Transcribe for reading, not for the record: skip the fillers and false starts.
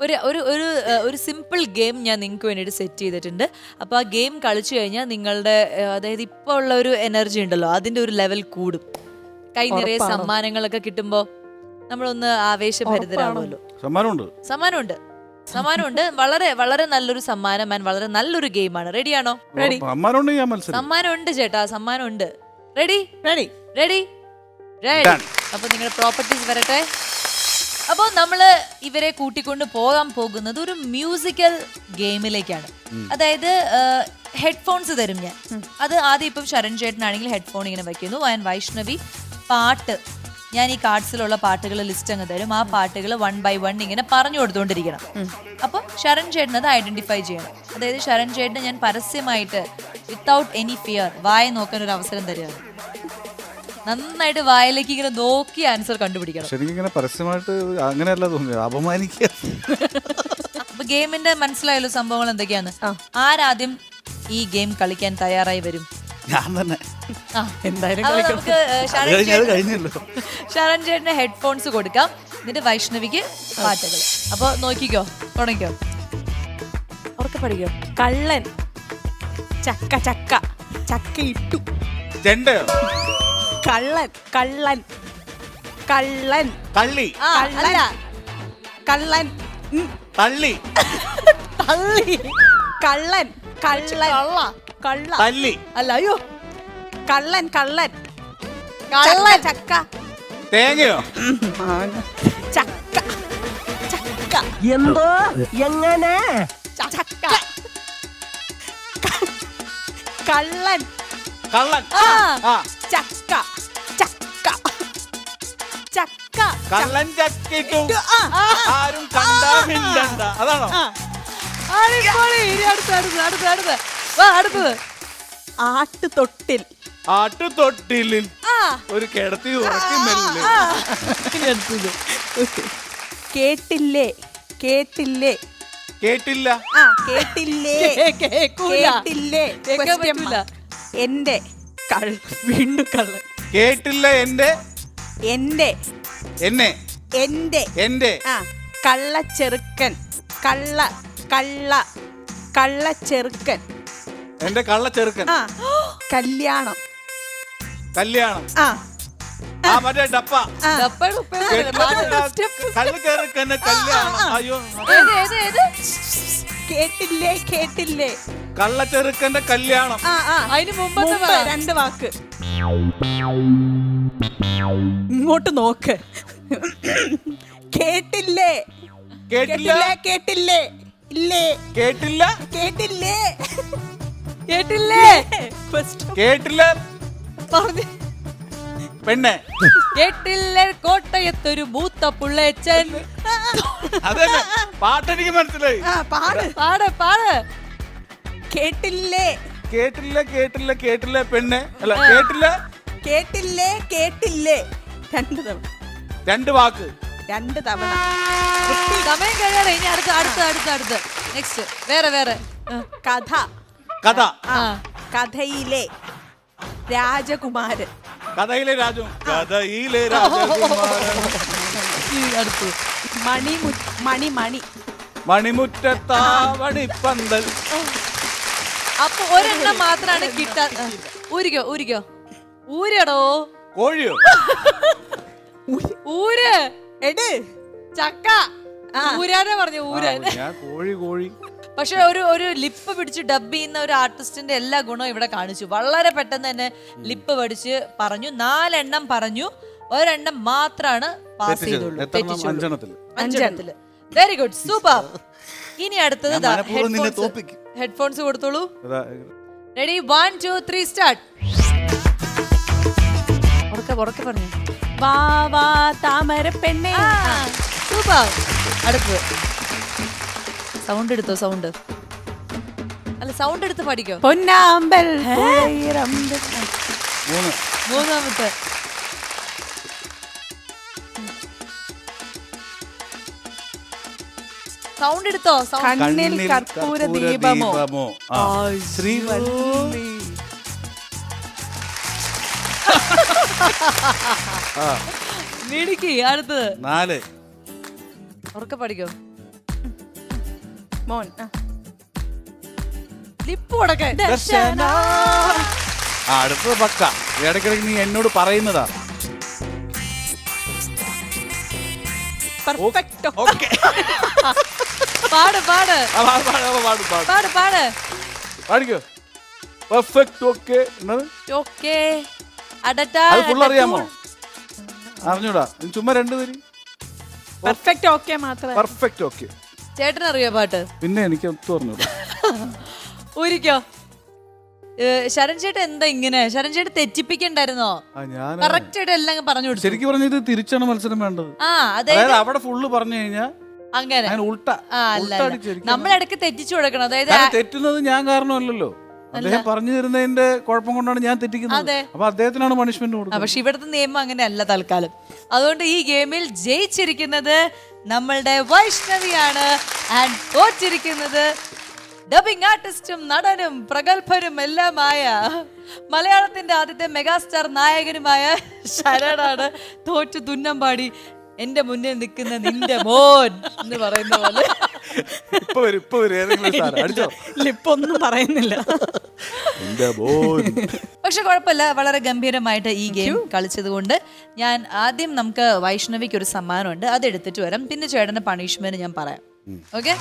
ഒരു ഒരു ഒരു ഒരു സിമ്പിൾ ഗെയിം ഞാൻ നിങ്ങൾക്ക് വേണ്ടിയിട്ട് സെറ്റ് ചെയ്തിട്ടുണ്ട്. അപ്പോൾ ആ ഗെയിം കളിച്ചു കഴിഞ്ഞാൽ നിങ്ങളുടെ അതായത് ഇപ്പോൾ ഉള്ള ഒരു എനർജി ഉണ്ടല്ലോ അതിൻ്റെ ഒരു ലെവൽ കൂടും. കൈ നിറയെ സമ്മാനങ്ങളൊക്കെ കിട്ടുമ്പോൾ നമ്മളൊന്ന് ആവേശഭരിതരാകുമല്ലോ. സമ്മാനമുണ്ട്. വളരെ വളരെ നല്ലൊരു സമ്മാനം ആൻഡ് വളരെ നല്ലൊരു ഗെയിമാണ്. റെഡിയാണോ? റെഡി. സമ്മാനമുണ്ട് ചേട്ടാ, സമ്മാനമുണ്ട്. Ready ready ready ready. അപ്പൊ നിങ്ങളുടെ പ്രോപ്പർട്ടീസ് വരട്ടെ. അപ്പോൾ നമ്മൾ ഇവരെ കൂട്ടിക്കൊണ്ട് പോകാൻ പോകുന്നത് ഒരു മ്യൂസിക്കൽ ഗെയിമിലേക്കാണ്. അതായത് ഹെഡ്ഫോൺസ് തരും ഞാൻ. അത് ആദ്യം ഇപ്പം ശരൺ ചേട്ടനാണെങ്കിൽ ഹെഡ്ഫോൺ ഇങ്ങനെ വയ്ക്കുന്നു. ആൻഡ് വൈഷ്ണവി പാട്ട്, ഞാൻ ഈ കാർഡ്സിലുള്ള പാട്ടുകൾ ലിസ്റ്റ് അങ്ങ് തരും. ആ പാട്ടുകൾ 1 by 1 ഇങ്ങനെ പറഞ്ഞു കൊടുത്തുകൊണ്ടിരിക്കണം. അപ്പം ശരൺ ചേട്ടൻ അത് ഐഡന്റിഫൈ ചെയ്യണം. അതായത് ശരൺ ചേട്ടന് ഞാൻ പരസ്യമായിട്ട് വിത്തൗട്ട് എനി ഫിയർ വായ നോക്കാൻ ഒരു അവസരം തരികയാണ്. നന്നായിട്ട് വായിലേക്ക് ഇങ്ങനെ നോക്കി ആൻസർ കണ്ടുപിടിക്കണം. ശരിക്കും പരസ്യമായിട്ട് അങ്ങനെയല്ല തോന്നുന്നത്, അപമാനിക്കുക. അപ്പൊ ഗെയിമിന്റെ മനസ്സിലായല്ലോ സംഭവങ്ങൾ എന്തൊക്കെയാന്ന്. ആരാദ്യം ഈ ഗെയിം കളിക്കാൻ തയ്യാറായി വരും? ഞാൻ തന്നെ. എന്തായാലും നമുക്ക് ശരൺ ചേട്ടന് ഹെഡ്ഫോൺസ് കൊടുക്കാം, എന്നിട്ട് വൈഷ്ണവിക്ക് പാട്ടുകൾ. അപ്പൊ നോക്കിക്കോ, തുടങ്ങിക്കോ, ഉറക്കെ പഠിക്കോ. കള്ളൻ, ചക്ക ചക്ക ചക്ക ഇട്ടു. കള്ളൻ കള്ളൻ കള്ളൻ തള്ളി. അല്ല കള്ളൻ തള്ളി തള്ളി. കള്ളൻ കള്ളൻ കള്ള തല്ലി. അല്ല, അയ്യോ, കള്ളൻ കള്ളൻ കള്ളൻ ചക്ക തേങ്ങയോ ചക്ക ചക്ക എന്തോ എങ്ങനെ ചക്ക കള്ളൻ കള്ളൻ ചക്ക ചക്ക ചക്ക കള്ളൻ ചക്കിട്ടു ആരും കണ്ടാ. അതാണോ? അടുത്തത് ആട്ടുതൊട്ടിൽ. ആട്ടുതൊട്ടിലിൽ ഒരു കിടത്തി ഉറക്കി മെല്ലെ. കേട്ടില്ലേ കേട്ടില്ലേ കേട്ടില്ല. കേട്ടില്ലേ കേട്ടില്ലേ എന്റെ വീണ്ടും കള്ളൻ. കേട്ടില്ല എന്റെ എന്റെ എന്നെ എന്റെ എന്റെ കള്ളച്ചെറുക്കൻ. കള്ള കള്ള കള്ളച്ചെറുക്കൻ. എന്റെ കള്ളച്ചെറുക്കൻ. കല്യാണം കല്യാണം. മറ്റേ ഡപ്പ കള്ളച്ചെറുക്കന്റെ കല്യാണം. അയ്യോ, കേട്ടില്ലേ കേട്ടില്ലേ കള്ളച്ചെറുക്കന്റെ കല്യാണം. അതിന് മുമ്പ് 2 വാക്ക് ഇങ്ങോട്ട് നോക്ക്. കേട്ടില്ലേ കേട്ടില്ല കേട്ടില്ലേ ഇല്ലേ കേട്ടില്ല കേട്ടില്ലേ കേട്ടില്ലേ കേട്ടില്ല പറഞ്ഞു. പെണ്ണെ കേട്ടില്ലേ കോട്ടയത്തൊരു മൂത്ത പുള്ളേച്ചൻ. അതന്നെ പാട്ടെനിക്ക് മനസ്സിലായി. പാട് പാട് പാട്. കേട്ടില്ലേ കേട്ടില്ല കേട്ടില്ല കേട്ടില്ല പെണ്ണെ. അല്ല, കേട്ടില്ല കേട്ടില്ലേ കേട്ടില്ലേ 2 തവണ. 2 വാക്ക് 2 തവണ. സമയം കഴിയാതെ ഇനി അടുത്ത് നെക്സ്റ്റ്. വേറെ കഥ. കഥ. കഥയിലെ രാജകുമാരൻ. കഥയിലെ രാജു. കഥയിലെ രാജകുമാരൻ. അടുത്ത് മണി മണിമുറ്റത്താവണിപ്പന്തൽ. അപ്പൊ ഒരെണ്ണം മാത്രാണ് കിട്ടാ. ഊരിക്കോ ഊരടോ. കോഴിയോ? ഊര് എട് ചക്ക. ഊരാനെ പറഞ്ഞു ഊരാൻ. ഞാൻ കോഴി. പക്ഷെ ഒരു ലിപ്പ് പിടിച്ച് ഡബ് ചെയ്യുന്ന ഒരു ആർട്ടിസ്റ്റിന്റെ എല്ലാ ഗുണവും ഇവിടെ കാണിച്ചു. വളരെ പെട്ടെന്ന് തന്നെ ലിപ്പ് പഠിച്ച് പറഞ്ഞു. 4 എണ്ണം പറഞ്ഞു, ഒരെണ്ണം മാത്രമാണ് പാസ് ചെയ്തുള്ളൂ. 5 വെരി ഗുഡ്, സൂപ്പർ. ഇനി അടുത്തത് ഹെഡ്ഫോൺസ് കൊടുത്തോളൂ. Ready, 1 2 3 start. ഉറക്കെ പറഞ്ഞു. വാ വാ താമര പെണ്ണേ. സൂപ്പർ. അടുത്തത് സൗണ്ട് എടുത്തോ. സൗണ്ട് എടുത്ത് പഠിക്കോ. പൊന്നാമ്പൽ. മൂന്നാമത്തെ സൗണ്ട് എടുത്തോ. കണ്ണിൽ കർപ്പൂര ദീപമോ. ശ്രീവല്ലി. മിടുക്കി. അടുത്തത് 4. ഉറക്കെ പഠിക്കോ. മോൻ ലിപ്പ് കൊടുക്കാൻ ദർശന. അടുത്തത് പക്ക. ഇടയ്ക്കിടയ്ക്ക് നീ എന്നോട് പറയുന്നതാ. Perfect okay. പാട് പാട് പാട് പാട് പാടിക്കോ. Perfect okay. ഓക്കേ അടട്ടാ അത് ഫുൾ അറിയാമോ? അറിഞ്ഞൂടാ. ചുമ്മാ രണ്ട് പേര് പെർഫെക്റ്റ് ഓക്കെ മാത്രമേ പെർഫെക്റ്റ് ഓക്കെ. ചേട്ടൻ അറിയോ പാട്ട്? പിന്നെ എനിക്ക് ഒത്തു പറഞ്ഞൂടാ. ഊരിക്കോ. ശരൺ ചേട്ടൻ എന്താ ഇങ്ങനെ? ശരൺ ചേട്ടൻ തെറ്റിപ്പിക്കണ്ടായിരുന്നോ? ഞാൻ കറക്റ്റ് ആയിട്ട് എല്ലാം പറഞ്ഞു കൊടുത്തു. ശരിക്കും പറഞ്ഞത് തിരിച്ചാണ് മത്സരം വേണ്ടത്. അതെ അതായത് അവിടെ ഫുള്ള് പറഞ്ഞു കഴിഞ്ഞാൽ അങ്ങനെ ഉൾട്ട നമ്മളിടക്ക് തെറ്റിച്ചു കൊടുക്കണം. അതായത് തെറ്റുന്നത് ഞാൻ കാരണമല്ലല്ലോ. അദ്ദേഹം പറഞ്ഞു തരുന്നതിന്റെ കുഴപ്പം കൊണ്ടാണ് ഞാൻ തെറ്റിക്കുന്നത്. അപ്പൊ അദ്ദേഹത്തിനാണ് പണിഷ്മെന്റ് കൊടുക്കുന്നത്. പക്ഷെ ഇവിടുത്തെ നിയമം അങ്ങനെ അല്ല തൽക്കാലം. അതുകൊണ്ട് ഈ ഗെയിമിൽ ജയിച്ചിരിക്കുന്നത് നമ്മളുടെ വൈഷ്ണവിയാണ്. ആൻഡ് തോറ്റിരിക്കുന്നത് ഡബിംഗ് ആർട്ടിസ്റ്റും നടനും പ്രഗത്ഭരും എല്ലാമായ മലയാളത്തിന്റെ ആദ്യത്തെ മെഗാസ്റ്റാർ നായകനുമായ ശരണാണ്. തോറ്റു തുന്നമ്പാടി എന്റെ മുന്നിൽ നിൽക്കുന്ന നിന്റെ മോൻ എന്ന് പറയുന്ന പോലെ. ഇപ്പൊ വരും. ലിപ്പൊന്നും പറയുന്നില്ല. പക്ഷെ കുഴപ്പമില്ല, വളരെ ഗംഭീരമായിട്ട് ഈ ഗെയിം കളിച്ചത് കൊണ്ട് ഞാൻ ആദ്യം നമുക്ക് വൈഷ്ണവിക്ക് ഒരു സമ്മാനമുണ്ട്, അത് എടുത്തിട്ട് വരാം. പിന്നെ ചേട്ടന്റെ പണിഷ്മെന്റ് ഞാൻ പറയാം. ഓക്കെ.